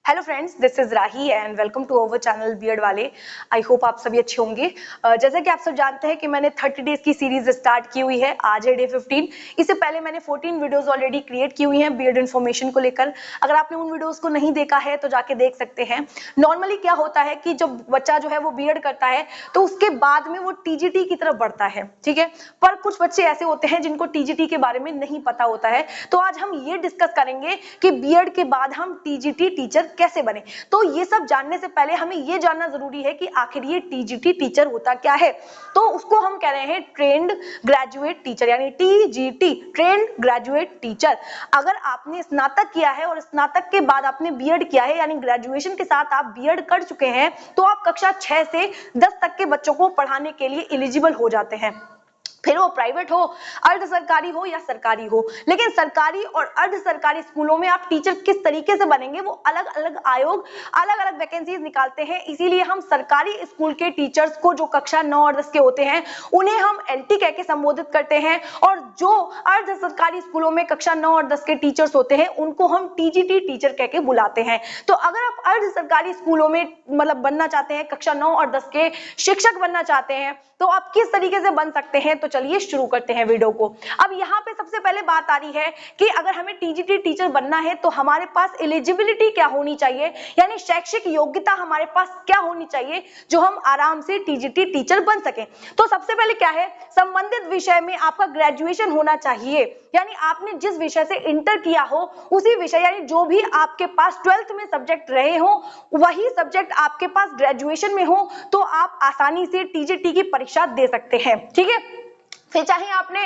Hello friends, this is Rahi and welcome to our channel B Ed वाले। I hope आप सभी अच्छे होंगे। जैसे कि आप सब जानते हैं कि मैंने 30 डेज की सीरीज स्टार्ट की हुई है। आज है डे 15। इससे पहले मैंने 14 वीडियोस ऑलरेडी क्रिएट की हुई हैं बीएड इन्फॉर्मेशन को लेकर। अगर आपने उन वीडियोस को नहीं देखा है तो जाके देख सकते हैं। नॉर्मली क्या होता है कि जब बच्चा जो है वो बीएड करता है तो उसके बाद में वो टीजीटी की तरफ बढ़ता है, ठीक है। पर कुछ बच्चे ऐसे होते हैं जिनको टीजीटी के बारे में नहीं पता होता है, तो आज हम ये डिस्कस करेंगे कि बीएड के बाद हम टीजीटी टीचर कैसे बने। तो ये सब जानने से पहले हमें ये जानना जरूरी है कि आखिर ये टीजीटी टीचर होता क्या है। तो उसको हम कह रहे हैं ट्रेंड ग्रेजुएट टीचर, यानी टीजीटी, ट्रेंड ग्रेजुएट टीचर। अगर आपने स्नातक किया है और स्नातक के बाद आपने बीएड किया है, यानी ग्रेजुएशन के साथ आप बीएड कर चुके हैं, तो आप कक्षा 6 से 10 तक के बच्चों को पढ़ाने के लिए एलिजिबल हो जाते हैं। फिर वो प्राइवेट हो, अर्ध सरकारी हो या सरकारी हो। लेकिन सरकारी और अर्ध सरकारी स्कूलों में आप टीचर किस तरीके से बनेंगे वो अलग अलग आयोग अलग अलग वैकेंसीज निकालते हैं। इसीलिए हम सरकारी स्कूल के टीचर्स को, जो कक्षा 9 और 10 के होते हैं, उन्हें हम एलटी कह के संबोधित करते हैं, और जो अर्ध सरकारी स्कूलों में कक्षा 9 और 10 के टीचर्स होते हैं उनको हम टीजीटी टीचर कह के बुलाते हैं। तो अगर आप अर्ध सरकारी स्कूलों में मतलब बनना चाहते हैं, कक्षा 9 और 10 के शिक्षक बनना चाहते हैं, तो आप किस तरीके से बन सकते हैं। तो चलिए शुरू करते हैं वीडियो को। अब यहाँ पे सबसे पहले बात आ रही है कि अगर हमें टीजीटी टीचर बनना है तो हमारे पास एलिजिबिलिटी क्या होनी चाहिए, यानी शैक्षिक योग्यता हमारे पास क्या होनी चाहिए जो हम आराम से टीजीटी टीचर बन सकें। तो सबसे पहले क्या है, संबंधित विषय में आपका ग्रेजुएशन होना चाहिए, यानी आपने जिस विषय से इंटर किया हो उसी विषय, यानी जो भी आपके पास 12th में सब्जेक्ट रहे हो वही सब्जेक्ट आपके पास ग्रेजुएशन में हो, तो आप आसानी से टीजीटी की परीक्षा दे सकते हैं, ठीक है। फिर चाहे आपने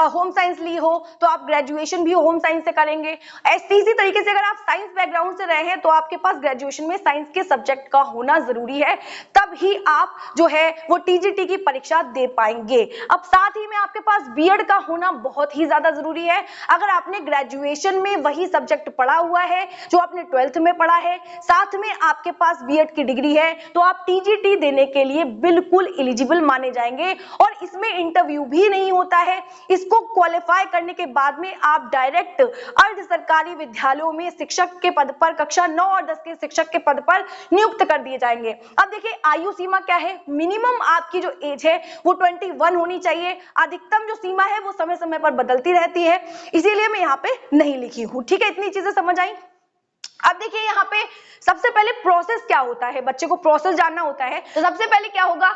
होम साइंस ली हो तो आप ग्रेजुएशन भी होम साइंस से करेंगे। इसी तरीके से अगर आप साइंस बैकग्राउंड से रहे हैं तो आपके पास ग्रेजुएशन में साइंस के सब्जेक्ट का होना जरूरी है, तब ही आप जो है वो टीजीटी की परीक्षा दे पाएंगे। अब साथ ही में आपके पास बीएड का होना बहुत ही ज्यादा जरूरी है। अगर आपने ग्रेजुएशन में वही सब्जेक्ट पढ़ा हुआ है जो आपने 12th में पढ़ा है, साथ में आपके पास बीएड की डिग्री है, तो आप टीजीटी देने के लिए बिल्कुल एलिजिबल माने जाएंगे। और इसमें इंटरव्यू भी नहीं होता है। इसको क्वालिफाई करने के बाद में आप डायरेक्ट अर्ध सरकारी विद्यालयों में शिक्षक के पद पर, कक्षा 9 और 10 के शिक्षक के पद पर नियुक्त कर दिए जाएंगे। अब देखिए आयु सीमा क्या है, मिनिमम आपकी जो एज है वो 21 होनी चाहिए। अधिकतम जो सीमा है वो समय समय पर बदलती रहती है, इसीलिए मैं यहाँ पे नहीं लिखी हूँ, ठीक है। इतनी चीजें समझ आई। अब देखिए यहाँ पे सबसे पहले प्रोसेस क्या होता है, बच्चे को प्रोसेस जानना होता है। तो सबसे पहले क्या होगा,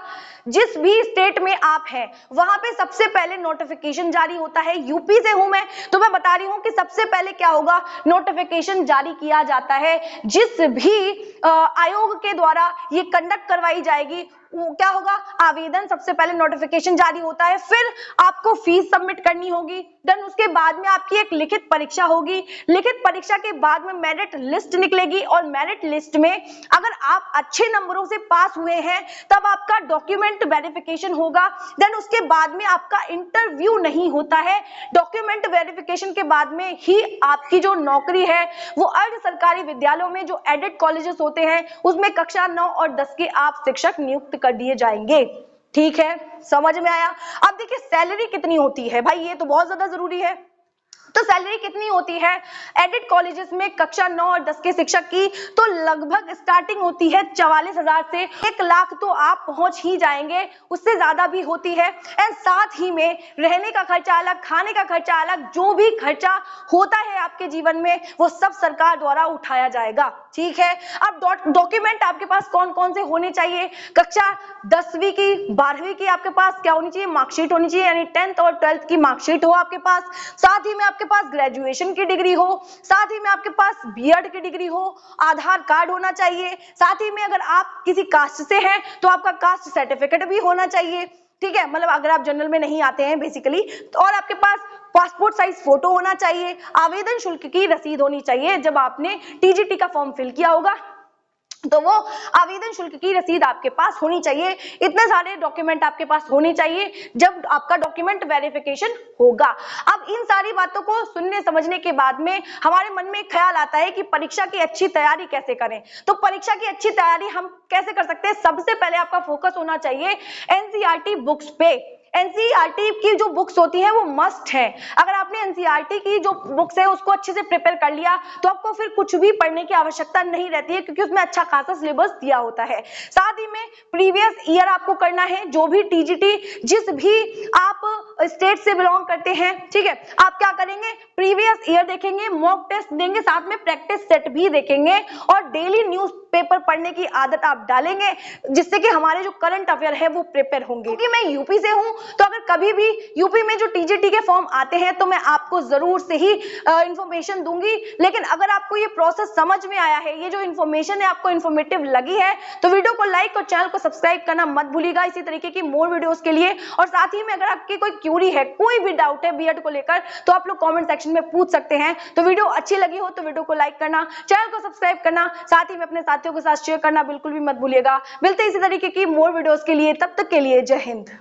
जिस भी स्टेट में आप हैं वहां पे सबसे पहले नोटिफिकेशन जारी होता है। यूपी से हूं मैं तो मैं बता रही हूं कि सबसे पहले क्या होगा, नोटिफिकेशन जारी किया जाता है। जिस भी आयोग के द्वारा ये कंडक्ट करवाई जाएगी वो क्या होगा, आवेदन, सबसे पहले नोटिफिकेशन जारी होता है, फिर आपको फीस सबमिट करनी होगी। देन उसके बाद में आपकी एक लिखित परीक्षा होगी। लिखित परीक्षा के बाद में मेरिट लिस्ट निकलेगी, और मेरिट लिस्ट में अगर आप अच्छे नंबरों से पास हुए हैं तब आपका डॉक्यूमेंट वेरिफिकेशन होगा। देन उसके बाद में आपका इंटरव्यू नहीं होता है। डॉक्यूमेंट वेरिफिकेशन के बाद में ही आपकी जो नौकरी है वो अर्ध सरकारी विद्यालयों में, जो एडेड कॉलेजेस होते हैं, उसमें कक्षा 9 और 10 के आप शिक्षक नियुक्त कर दिए जाएंगे, ठीक है। समझ में आया। अब देखिए सैलरी कितनी होती है भाई, ये तो बहुत ज्यादा जरूरी है। तो सैलरी कितनी होती है एडेड कॉलेजेस में कक्षा 9 और 10 के शिक्षक की, तो लगभग स्टार्टिंग होती है 44,000 से 1 लाख तो आप पहुंच ही जाएंगे, उससे ज्यादा भी होती है। एंड साथ ही में रहने का खर्चा अलग, खाने का खर्चा अलग, जो भी खर्चा होता है आपके जीवन में वो सब सरकार द्वारा उठाया जाएगा, ठीक है। अब डॉक्यूमेंट आपके पास कौन कौन से होने चाहिए, कक्षा 10वीं की 12वीं की आपके पास क्या होनी चाहिए, मार्कशीट होनी चाहिए, यानी 10th और 12th की मार्कशीट हो आपके पास। साथ ही में आपके पास ग्रेजुएशन की डिग्री हो, साथ ही में आपके पास बीएड की डिग्री हो, आधार कार्ड होना चाहिए। साथ ही में अगर आप किसी कास्ट से हैं तो आपका कास्ट सर्टिफिकेट भी होना चाहिए, ठीक है, मतलब अगर आप जनरल में नहीं आते हैं बेसिकली तो। और आपके पास पासपोर्ट साइज फोटो होना चाहिए। आवेदन शुल्क की रसीद होनी चाहिए, जब आपने टीजीटी का फॉर्म फिल किया होगा तो वो आवेदन शुल्क की रसीद आपके पास होनी चाहिए। इतने सारे डॉक्यूमेंट आपके पास होने चाहिए जब आपका डॉक्यूमेंट वेरिफिकेशन होगा। अब इन सारी बातों को सुनने समझने के बाद में हमारे मन में एक ख्याल आता है कि परीक्षा की अच्छी तैयारी कैसे करें। तो परीक्षा की अच्छी तैयारी हम कैसे कर सकते हैं, सबसे पहले आपका फोकस होना चाहिए एनसीईआरटी बुक्स पे। एनसीईआरटी की जो बुक्स होती हैं वो मस्ट है। अगर आपने एनसीईआरटी की जो बुक्स है उसको अच्छे से प्रिपेयर कर लिया तो आपको फिर कुछ भी पढ़ने की आवश्यकता नहीं रहती है, क्योंकि उसमें अच्छा खासा सिलेबस दिया होता है। साथ ही में प्रीवियस ईयर आपको करना है, जो भी टीजीटी जिस भी आप स्टेट से बिलोंग करते हैं, ठीक है, आप क्या करेंगे, प्रीवियस ईयर देखेंगे, मॉक टेस्ट देंगे, साथ में प्रैक्टिस सेट भी देखेंगे और डेली न्यूज़पेपर पढ़ने की आदत आप डालेंगे, जिससे कि हमारे जो करंट अफेयर है वो प्रिपेयर होंगे। क्योंकि मैं यूपी से हूं तो अगर कभी भी यूपी में जो टीजीटी के फॉर्म आते हैं तो मैं आपको जरूर से ही इंफॉर्मेशन दूंगी। लेकिन अगर आपको ये प्रोसेस समझ में आया है, ये जो इन्फॉर्मेशन है आपको इन्फॉर्मेटिव लगी है, तो वीडियो को लाइक और चैनल को सब्सक्राइब करना मत भूलिएगा इसी तरीके की मोर वीडियोस के लिए। और साथ ही में अगर आपकी कोई क्यूरी है, कोई भी डाउट है बीएड को लेकर, तो आप लोग कमेंट सेक्शन में पूछ सकते हैं। तो वीडियो अच्छी लगी हो तो वीडियो को लाइक करना, चैनल को सब्सक्राइब करना, साथ ही में अपने साथियों के साथ शेयर करना बिल्कुल भी मत भूलिएगा। मिलते हैं इसी तरीके की मोर वीडियोस के लिए, तब तक के लिए जय हिंद।